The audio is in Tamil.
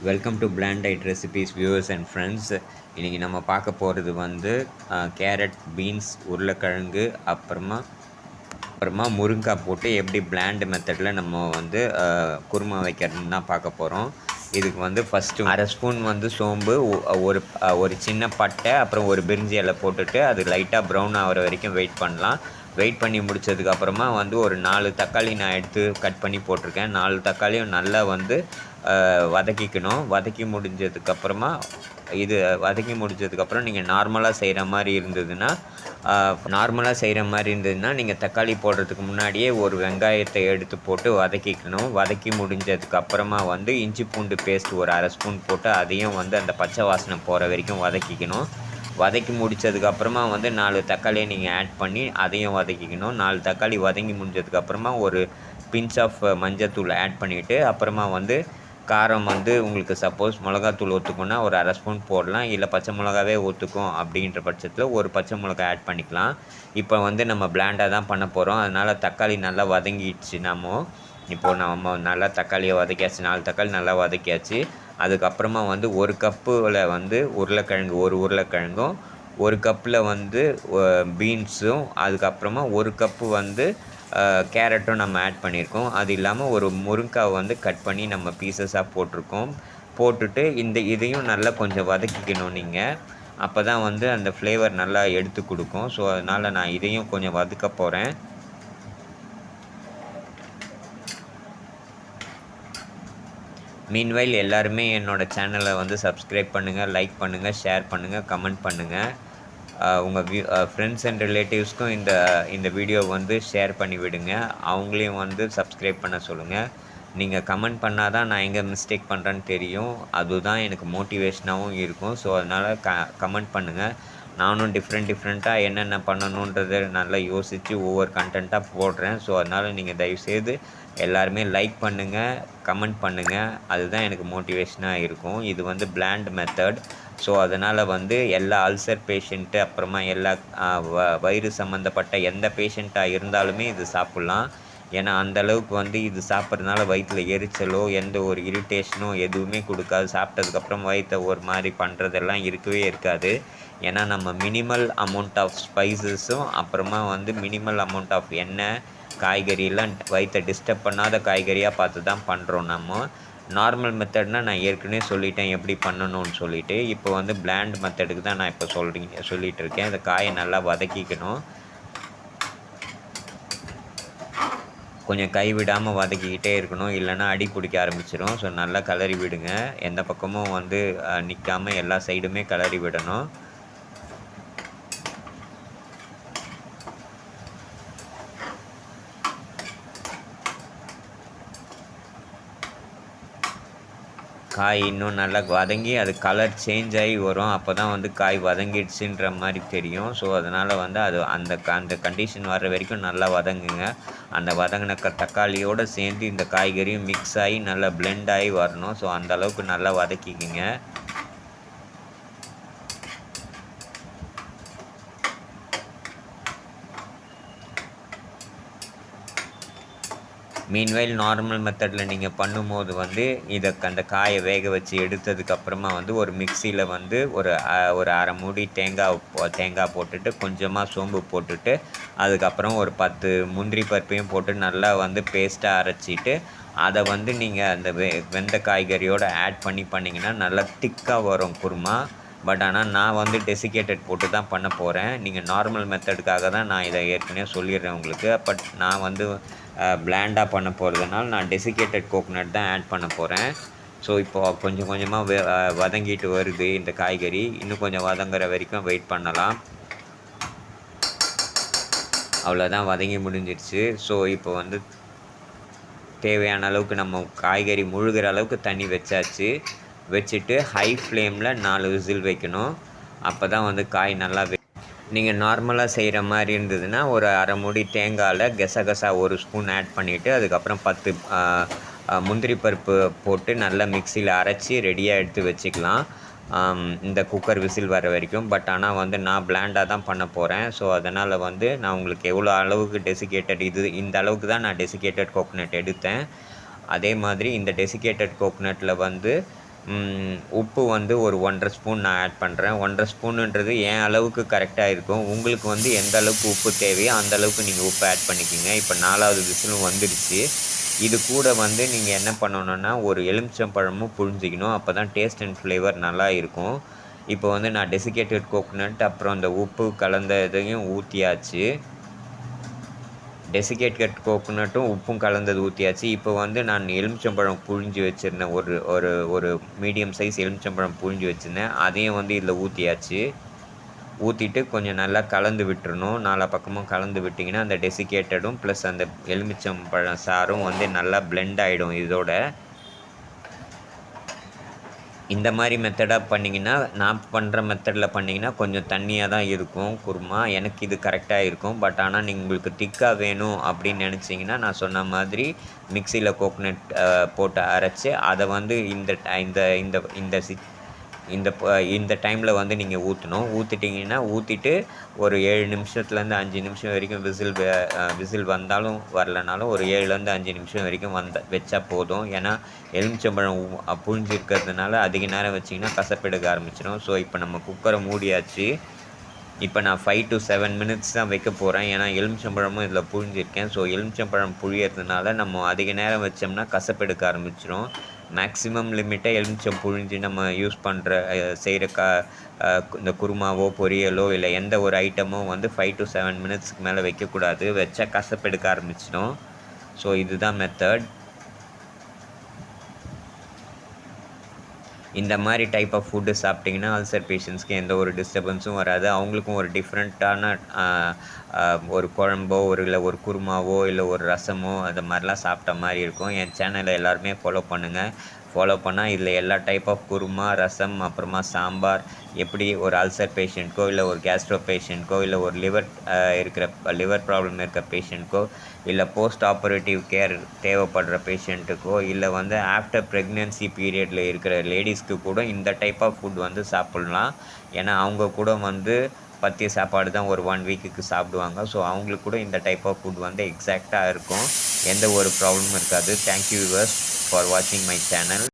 Welcome to plant aid recipes viewers and friends. இன்றைக்கி நம்ம பார்க்க போகிறது வந்து கேரட், பீன்ஸ், உருளைக்கிழங்கு அப்புறமா முருங்காய் போட்டு எப்படி பிளாண்ட் மெத்தடில் நம்ம வந்து குருமா வைக்கிறதுன்னு தான் பார்க்க போகிறோம். இதுக்கு வந்து ஃபஸ்ட்டு அரை ஸ்பூன் வந்து சோம்பு, ஒரு சின்ன பட்டை, அப்புறம் ஒரு பிரிஞ்சி இலை போட்டுட்டு அது லைட்டாக ப்ரௌன் ஆகிற வரைக்கும் வெயிட் பண்ணலாம். வெயிட் பண்ணி முடித்ததுக்கப்புறமா வந்து ஒரு 4 தக்காளி நான் எடுத்து கட் பண்ணி போட்டிருக்கேன். 4 தக்காளியும் நல்லா வந்து வதக்கிக்கணும். வதக்கி முடிஞ்சதுக்கப்புறம் நீங்கள் நார்மலாக செய்கிற மாதிரி இருந்ததுன்னா நீங்கள் தக்காளி போடுறதுக்கு முன்னாடியே ஒரு வெங்காயத்தை எடுத்து போட்டு வதக்கிக்கணும். வதக்கி முடிஞ்சதுக்கப்புறமா வந்து இஞ்சி பூண்டு பேஸ்ட் ஒரு அரை ஸ்பூன் போட்டு அதையும் வந்து அந்த பச்சை வாசனை போகிற வரைக்கும் வதக்கிக்கணும். வதக்கி முடித்ததுக்கப்புறமா வந்து 4 தக்காளியை நீங்கள் ஆட் பண்ணி அதையும் வதக்கிக்கணும். 4 தக்காளி வதங்கி முடிஞ்சதுக்கப்புறமா ஒரு பிஞ்ச் ஆஃப் மஞ்சத்தூள் ஆட் பண்ணிவிட்டு, அப்புறமா வந்து காரம் வந்து உங்களுக்கு சப்போஸ் மிளகாத்தூள் ஒத்துக்குன்னா ஒரு அரை ஸ்பூன் போடலாம். இல்லை பச்சை மிளகாவே ஒத்துக்கும் அப்படின்ற பட்சத்தில் ஒரு பச்சை மிளகா ஆட் பண்ணிக்கலாம். இப்போ வந்து நம்ம பிளாண்டாக தான் பண்ண போகிறோம். அதனால் தக்காளி நல்லா வதங்கிடுச்சு. நம்ம நல்லா தக்காளியை வதக்கியாச்சு. 4 தக்காளி நல்லா வதக்கியாச்சு. அதுக்கப்புறமா வந்து ஒரு கப்பில் வந்து ஒரு உருளைக்கிழங்கும், ஒரு கப்பில் வந்து பீன்ஸும், அதுக்கப்புறமா ஒரு கப்பு வந்து கேரட்டும் நம்ம ஆட் பண்ணியிருக்கோம். அது இல்லாமல் ஒரு முருங்காய் வந்து கட் பண்ணி நம்ம பீசஸாக போட்டுட்டு இதையும் நல்லா கொஞ்சம் வதக்கிக்கணும் நீங்கள். அப்போ தான் வந்து அந்த ஃப்ளேவர் நல்லா எடுத்து கொடுக்கும். ஸோ அதனால் நான் இதையும் கொஞ்சம் வதக்க போகிறேன். மீன்வைல் எல்லாருமே என்னோடய சேனலை வந்து சப்ஸ்கிரைப் பண்ணுங்கள், லைக் பண்ணுங்கள், ஷேர் பண்ணுங்கள், கமெண்ட் பண்ணுங்கள். உங்கள் ஃப்ரெண்ட்ஸ் அண்ட் ரிலேட்டிவ்ஸ்க்கும் இந்த வீடியோ வந்து ஷேர் பண்ணி விடுங்க. அவங்களையும் வந்து சப்ஸ்கிரைப் பண்ண சொல்லுங்கள். நீங்கள் கமெண்ட் பண்ணால் தான் நான் எங்கே மிஸ்டேக் பண்ணுறேன்னு தெரியும். அதுதான் எனக்கு மோட்டிவேஷனாகவும் இருக்கும். ஸோ அதனால் கமெண்ட் பண்ணுங்கள். நானும் டிஃப்ரெண்ட்டாக என்னென்ன பண்ணணுன்றதை நல்லா யோசித்து ஒவ்வொரு கண்டென்ட்டாக போடுறேன். ஸோ அதனால் நீங்கள் தயவுசெய்து எல்லாருமே லைக் பண்ணுங்கள், கமெண்ட் பண்ணுங்கள். அதுதான் எனக்கு மோட்டிவேஷனாக இருக்கும். இது வந்து பிளாண்ட் மெத்தட். ஸோ அதனால் வந்து எல்லா அல்சர் பேஷண்ட்டு, அப்புறமா எல்லா வயிறு சம்மந்தப்பட்ட எந்த பேஷண்ட்டாக இருந்தாலுமே இது சாப்பிட்லாம். ஏன்னா அந்தளவுக்கு வந்து இது சாப்பிட்றதுனால வயிற்றில் எரிச்சலோ எந்த ஒரு இரிட்டேஷனோ எதுவுமே கொடுக்காது. சாப்பிட்டதுக்கப்புறம் வயிற்றை ஒரு மாதிரி பண்ணுறதெல்லாம் இருக்கவே இருக்காது. ஏன்னா நம்ம மினிமல் அமௌண்ட் ஆஃப் ஸ்பைசஸும், அப்புறமா வந்து மினிமல் அமௌண்ட் ஆஃப் எண்ணெய், காய்கறியெல்லாம் வயிற்றை டிஸ்டர்ப் பண்ணாத காய்கறியாக பார்த்து தான் பண்ணுறோம் நம்ம. நார்மல் மெத்தட்னால் நான் ஏற்கனவே சொல்லிட்டேன் எப்படி பண்ணணும்னு சொல்லிவிட்டு. இப்போ வந்து பிளாண்ட் மெத்தடுக்கு தான் நான் இப்போ சொல்லிகிட்டு இருக்கேன். இந்த காயை நல்லா வதக்கிக்கணும். கொஞ்சம் கைவிடாமல் வதக்கிக்கிட்டே இருக்கணும், இல்லைன்னா அடி பிடிக்க ஆரம்பிச்சிடும். ஸோ நல்லா கிளறி விடுங்க. எந்த பக்கமும் வந்து நிற்காமல் எல்லா சைடுமே கிளறி விடணும். காய் இன்னும் நல்லா வதங்கி அது கலர் சேஞ்ச் ஆகி வரும். அப்போ தான் வந்து காய் வதங்கிடுச்சுன்ற மாதிரி தெரியும். ஸோ அதனால் வந்து அந்த கண்டிஷன் வர்ற வரைக்கும் நல்லா வதங்குங்க. அந்த வதங்கின தக்காளியோடு சேர்ந்து இந்த காய்கறியும் மிக்ஸ் ஆகி நல்லா பிளெண்ட் ஆகி வரணும். ஸோ அந்தளவுக்கு நல்லா வதக்கிக்கிங்க. மீன்வைல் நார்மல் மெத்தடில் நீங்கள் பண்ணும்போது வந்து அந்த காயை வேக வச்சு எடுத்ததுக்கப்புறமா வந்து ஒரு மிக்சியில் வந்து ஒரு அரை மூடி தேங்காய் போட்டுட்டு, கொஞ்சமாக சோம்பு போட்டுட்டு, அதுக்கப்புறம் ஒரு 10 முந்திரி பருப்பையும் போட்டு நல்லா வந்து பேஸ்ட்டாக அரைச்சிட்டு, அதை வந்து நீங்கள் அந்த வெந்த காய்கறியோடு ஆட் பண்ணிங்கன்னா நல்லா திக்காக வரும் குருமா. பட் ஆனால் நான் வந்து டெசிகேட்டட் போட்டு தான் பண்ண போகிறேன். நீங்கள் நார்மல் மெத்தடுக்காக தான் நான் இதை ஏற்கனவே சொல்லிடுறேன் உங்களுக்கு. பட் நான் வந்து பிளாண்டாக பண்ண போகிறதுனால நான் டெசிகேட்டட் கோகோனட் தான் ஆட் பண்ண போகிறேன். ஸோ இப்போது கொஞ்சம் கொஞ்சமாக வதங்கிட்டு வருது இந்த காய்கறி. இன்னும் கொஞ்சம் வதங்குற வரைக்கும் வெயிட் பண்ணலாம். அவ்வளோதான், வதங்கி முடிஞ்சிடுச்சு. ஸோ இப்போ வந்து தேவையான அளவுக்கு நம்ம காய்கறி முழுகிற அளவுக்கு தண்ணி வச்சுட்டு ஹை ஃப்ளேமில் 4 விசில் வைக்கணும். அப்போ தான் வந்து காய் நல்லா நீங்கள் நார்மலாக செய்கிற மாதிரி இருந்ததுன்னா ஒரு அரை மூடி தேங்காயில் கெசகசா ஒரு ஸ்பூன் ஆட் பண்ணிவிட்டு, அதுக்கப்புறம் 10 முந்திரி பருப்பு போட்டு நல்லா மிக்சியில் அரைச்சி ரெடியாக எடுத்து வச்சுக்கலாம், இந்த குக்கர் விசில் வர வரைக்கும். பட் ஆனால் வந்து நான் பிளாண்டாக தான் பண்ண போகிறேன். ஸோ அதனால் வந்து நான் உங்களுக்கு எவ்வளோ அளவுக்கு இந்த அளவுக்கு தான் நான் டெசிகேட்டட் கோகோனட் எடுத்தேன். அதே மாதிரி இந்த டெசிகேட்டட் கோகோனட்டில் வந்து உப்பு வந்து ஒரு 1 1/2 ஸ்பூன் நான் ஆட் பண்ணுறேன். 1 1/2 ஸ்பூனுன்றது என் அளவுக்கு கரெக்டாக இருக்கும். உங்களுக்கு வந்து எந்த அளவுக்கு உப்பு தேவையோ அந்த அளவுக்கு நீங்கள் உப்பு ஆட் பண்ணிக்கோங்க. இப்போ 4வது விசிலும் வந்துடுச்சு. இது கூட வந்து நீங்கள் என்ன பண்ணணும்னா, ஒரு எலுமிச்சம்பழமும் புழிஞ்சிக்கணும். அப்போ தான் டேஸ்ட் அண்ட் ஃப்ளேவர் நல்லா இருக்கும். இப்போ வந்து நான் டெசிகேட்டட் கோகனட் அப்புறம் அந்த உப்பு கலந்த இதையும் ஊற்றியாச்சு. டெசிகேட்டட் கோகனட்டும் உப்பும் கலந்தது ஊற்றியாச்சு. இப்போ வந்து நான் எலுமிச்சம்பழம் புழிஞ்சு வச்சுருந்தேன். ஒரு ஒரு ஒரு மீடியம் சைஸ் எலுமிச்சம்பழம் புழிஞ்சு வச்சுருந்தேன். அதையும் வந்து இதில் ஊற்றியாச்சு. ஊற்றிட்டு கொஞ்சம் நல்லா கலந்து விட்டுறணும். நாலா பக்கமும் கலந்து விட்டிங்கன்னா அந்த டெசிகேட்டடும் ப்ளஸ் அந்த எலுமிச்சம்பழம் சாறும் வந்து நல்லா பிளெண்ட் ஆகிடும் இதோட. இந்த மாதிரி மெத்தடாக பண்ணிங்கன்னா, நான் பண்ணுற மெத்தடில் பண்ணிங்கன்னா கொஞ்சம் தண்ணியாக தான் இருக்கும் குருமா. எனக்கு இது கரெக்டாக இருக்கும். பட் ஆனால் உங்களுக்கு திக்காக வேணும் அப்படின்னு நினச்சிங்கன்னா, நான் சொன்ன மாதிரி மிக்ஸியில் கோகனட் போட்டு அரைச்சு அதை வந்து இந்த இந்த இந்த இந்த சி இந்த இந்த டைமில் வந்து நீங்கள் ஊற்றணும். ஊற்றிட்டு ஒரு 7 நிமிஷத்துலேருந்து 5 நிமிஷம் வரைக்கும் விசில் வந்தாலும் வரலனாலும் ஒரு 7லேருந்து 5 நிமிஷம் வரைக்கும் வச்சா போதும். ஏன்னா எலுமிச்சம்பழம் புழிஞ்சிருக்கிறதுனால அதிக நேரம் வச்சிங்கன்னா கசப்பெடுக்க ஆரம்பிச்சிடும். ஸோ இப்போ நம்ம குக்கரை மூடியாச்சு. இப்போ நான் 5 to 7 மினிட்ஸ் தான் வைக்க போகிறேன். ஏன்னா எலுமிச்சம்பழமும் இதில் புழிஞ்சிருக்கேன். ஸோ எலுமிச்சம்பழம் புழியறதுனால நம்ம அதிக நேரம் வச்சோம்னா கசப்பெடுக்க ஆரம்பிச்சிடும். மேக்ஸிமம் லிமிட்டை எலுமிச்சம் புழிஞ்சு நம்ம யூஸ் பண்ணுற செய்கிற இந்த குருமாவோ பொரியலோ இல்லை எந்த ஒரு ஐட்டமோ வந்து 5 to 7 மினிட்ஸ்க்கு மேலே வைக்கக்கூடாது. வச்சா கசப்பெடுக்க ஆரம்பிச்சிடும். ஸோ இதுதான் மெத்தட். இந்த மாதிரி டைப் ஆஃப் ஃபுட்டு சாப்பிட்டிங்கன்னா அல்சர் பேஷண்ட்ஸ்க்கு எந்த ஒரு டிஸ்டர்பன்ஸும் வராது. அவங்களுக்கும் ஒரு டிஃப்ரெண்ட்டான ஒரு குழம்போ இல்லை ஒரு குருமாவோ இல்லை ஒரு ரசமோ அது மாதிரிலாம் சாப்பிட்ட மாதிரி இருக்கும். என் சேனலை எல்லாருமே ஃபாலோ பண்ணால் இதில் எல்லா டைப் ஆஃப் குருமா, ரசம், அப்புறமா சாம்பார் எப்படி ஒரு அல்சர் பேஷண்ட்க்கோ இல்லை ஒரு கேஸ்ட்ரோ பேஷண்ட்க்கோ இல்லை ஒரு லிவர் ப்ராப்ளம் இருக்க பேஷண்ட்க்கோ இல்லை போஸ்ட் ஆப்பரேட்டிவ் கேர் தேவைப்படுற பேஷண்ட்டுக்கோ இல்லை வந்து ஆஃப்டர் ப்ரெக்னென்சி பீரியடில் இருக்கிற லேடிஸ்க்கு கூட இந்த டைப் ஆஃப் ஃபுட் வந்து சாப்பிட்லாம். ஏன்னா அவங்க கூட வந்து பத்திய சாப்பாடு தான் ஒரு 1 வீக்குக்கு சாப்பிடுவாங்க. ஸோ அவங்களுக்கு கூட இந்த டைப் ஆஃப் ஃபுட் வந்து எக்ஸாக்டாக இருக்கும். எந்த ஒரு ப்ராப்ளமும் இருக்காது. தேங்க்யூ வியூவர்ஸ் ஃபார் வாட்சிங் மை சேனல்.